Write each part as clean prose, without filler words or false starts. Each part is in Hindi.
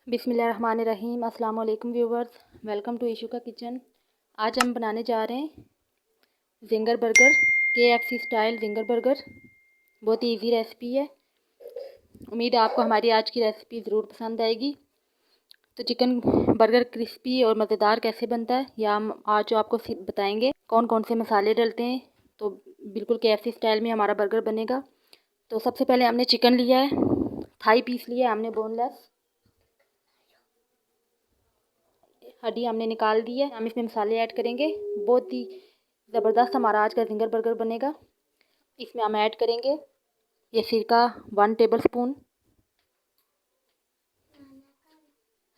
बिस्मिल्लाहिर्रहमानिर्रहीम। अस्सलाम वालेकुम व्यूवर्स, वेलकम टू इशूका किचन। आज हम बनाने जा रहे हैं ginger burger, KFC style ginger burger. बहुत ही इजी रेसिपी है। उम्मीद है आपको हमारी आज की रेसिपी ज़रूर पसंद आएगी। तो चिकन बर्गर क्रिस्पी और मज़ेदार कैसे बनता है या हम आज जो आपको बताएंगे कौन कौन से मसाले डलते हैं, तो बिल्कुल KFC स्टाइल में हमारा बर्गर बनेगा। तो सबसे पहले हमने चिकन लिया है, थाई पीस लिया है हमने बोनलेस, हड्डी हमने निकाल दी है। हम इसमें मसाले ऐड करेंगे। बहुत ही ज़बरदस्त हमारा आज का जिंगर बर्गर बनेगा। इसमें हम ऐड करेंगे ये सिरका 1 tablespoon,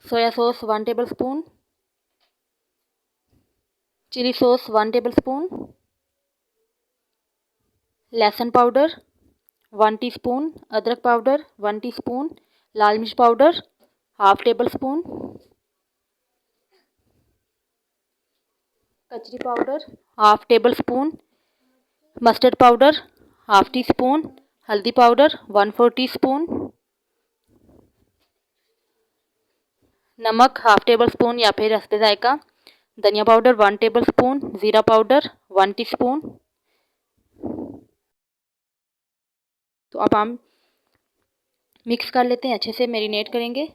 soya sauce 1 tablespoon, chilli sauce 1 tablespoon, लहसुन पाउडर 1 टीस्पून, अदरक पाउडर 1 टीस्पून, लाल मिर्च पाउडर 1/2 टेबल स्पून, कचरी powder 1/2 tablespoon, mustard powder 1/2 teaspoon, हल्दी पाउडर 1/4 टीस्पून, नमक 1/2 टेबल स्पून या फिर हस्बे जायका, धनिया पाउडर 1 टेबल स्पून, ज़ीरा पाउडर 1 टीस्पून। तो अब हम मिक्स कर लेते हैं, अच्छे से मैरिनेट करेंगे।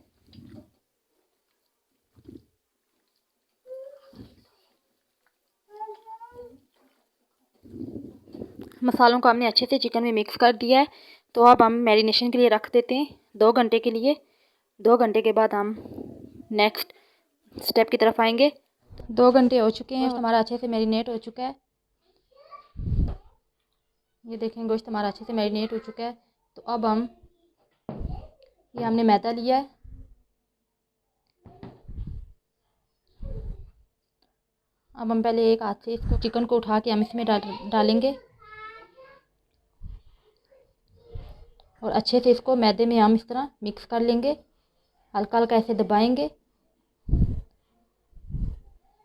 मसालों को हमने अच्छे से चिकन में मिक्स कर दिया है। तो अब हम मैरिनेशन के लिए रख देते हैं 2 घंटे के लिए। 2 घंटे के बाद हम नेक्स्ट स्टेप की तरफ आएंगे। 2 घंटे हो चुके हैं, हमारा अच्छे से मैरिनेट हो चुका है। ये देखें, गोश्त हमारा अच्छे से मैरिनेट हो चुका है। तो अब हम ये हमने मैदा लिया है, अब हम पहले एक हाथ से इसको चिकन को उठा के हम इसमें डालेंगे और अच्छे से इसको मैदे में हम इस तरह मिक्स कर लेंगे। हल्का हल्का ऐसे दबाएंगे।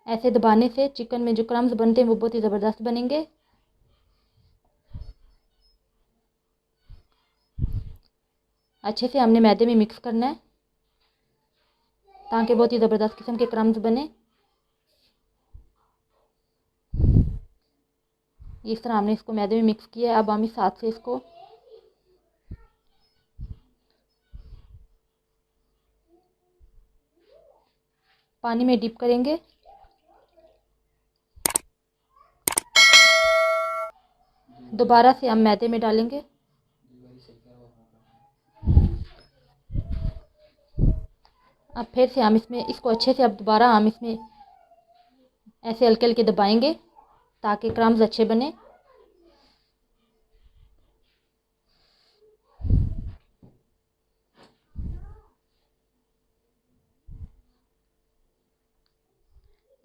ऐसे दबाने से चिकन में जो क्रम्स बनते हैं वो बहुत ही ज़बरदस्त बनेंगे। अच्छे से हमने मैदे में मिक्स करना है ताकि बहुत ही ज़बरदस्त किस्म के क्रम्स बने। इस तरह हमने इसको मैदे में मिक्स किया है। अब हम इस हाथ से इसको पानी में डिप करेंगे। दोबारा से हम मैदे में डालेंगे। अब फिर से हम इसमें इसको अच्छे से अब दोबारा हम इसमें ऐसे हल्के हल्के दबाएंगे ताकि क्रम्स अच्छे बने।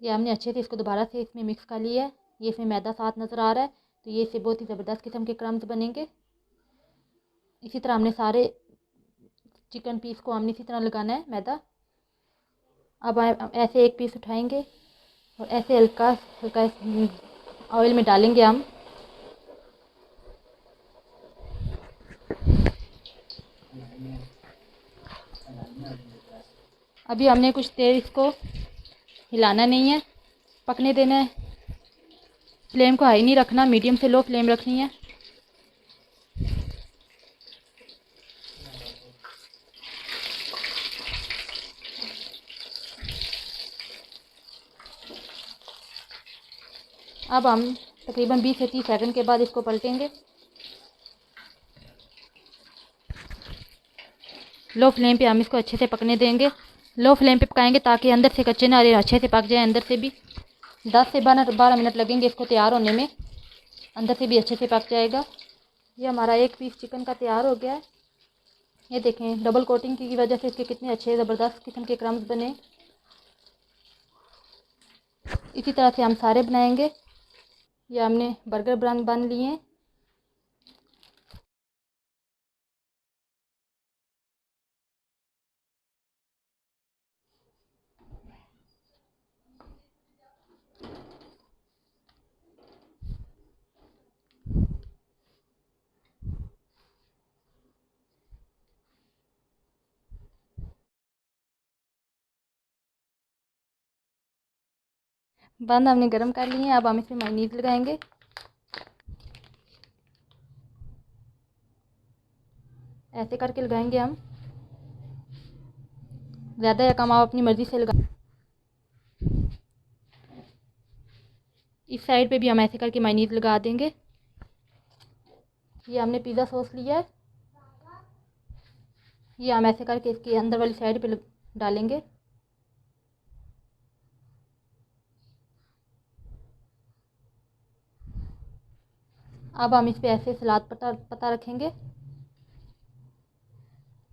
ये हमने अच्छे से इसको दोबारा से इसमें मिक्स कर लिया है। ये इसमें मैदा साथ नज़र आ रहा है, तो ये इससे बहुत ही ज़बरदस्त किस्म के क्रम्स बनेंगे। इसी तरह हमने सारे चिकन पीस को हमने इसी तरह लगाना है मैदा। अब ऐसे एक पीस उठाएंगे और ऐसे हल्का हल्का ऑयल में डालेंगे हम। अभी हमने कुछ देर इसको हिलाना नहीं है, पकने देना है। फ्लेम को हाई नहीं रखना, मीडियम से लो फ्लेम रखनी है। अब हम तकरीबन 20 से 30 सेकंड के बाद इसको पलटेंगे। लो फ्लेम पे हम इसको अच्छे से पकने देंगे। लो फ्लेम पे पकाएंगे ताकि अंदर से कच्चे ना रहे, अच्छे से पक जाए अंदर से भी। 10 से 12 मिनट लगेंगे इसको तैयार होने में, अंदर से भी अच्छे से पक जाएगा। ये हमारा एक पीस चिकन का तैयार हो गया है। ये देखें, डबल कोटिंग की वजह से इसके कितने अच्छे ज़बरदस्त किस्म के क्रम्स बने। इसी तरह से हम सारे बनाएंगे। ये हमने बर्गर बन लिए। बंद हमने गर्म कर लिए हैं। अब हम इसमें मायोनीज़ लगाएंगे। ऐसे करके लगाएंगे हम, ज़्यादा या कम आप अपनी मर्ज़ी से लगा। इस साइड पे भी हम ऐसे करके मायोनीज़ लगा देंगे। ये हमने पिज़्ज़ा सॉस लिया है, ये हम ऐसे करके इसके अंदर वाली साइड पे डालेंगे। अब हम इस पे ऐसे सलाद पत्ता रखेंगे।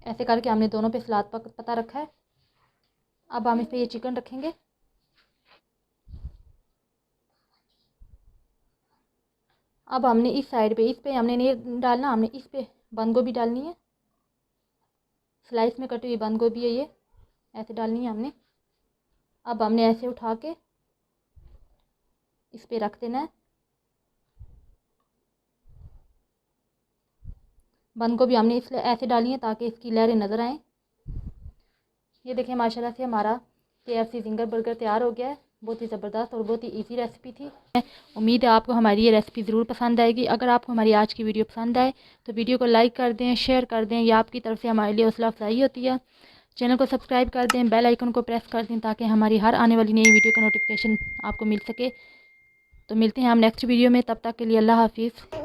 ऐसे करके हमने दोनों पे सलाद पत्ता रखा है। अब हम इस पे ये चिकन रखेंगे। अब हमने इस साइड पे, इस पे हमने नहीं डालना, हमने इस पे बंद गोभी डालनी है। स्लाइस में कटी हुई बंद गोभी है, ये ऐसे डालनी है हमने। अब हमने ऐसे उठा के इस पे रख देना है। बंद गोभी हमने इसलिए ऐसे डाली है ताकि इसकी लहरें नज़र आएँ। ये देखें माशाल्लाह से हमारा KFC ज़िंगर बर्गर तैयार हो गया है। बहुत ही ज़बरदस्त और बहुत ही इजी रेसिपी थी। उम्मीद है आपको हमारी ये रेसिपी ज़रूर पसंद आएगी। अगर आपको हमारी आज की वीडियो पसंद आए तो वीडियो को लाइक कर दें, शेयर कर दें। यह आपकी तरफ से हमारे लिए हौसला अफजाई होती है। चैनल को सब्सक्राइब कर दें, बेल आइकन को प्रेस कर दें ताकि हमारी हर आने वाली नई वीडियो का नोटिफिकेशन आपको मिल सके। तो मिलते हैं हम नेक्स्ट वीडियो में, तब तक के लिए अल्लाह हाफिज़।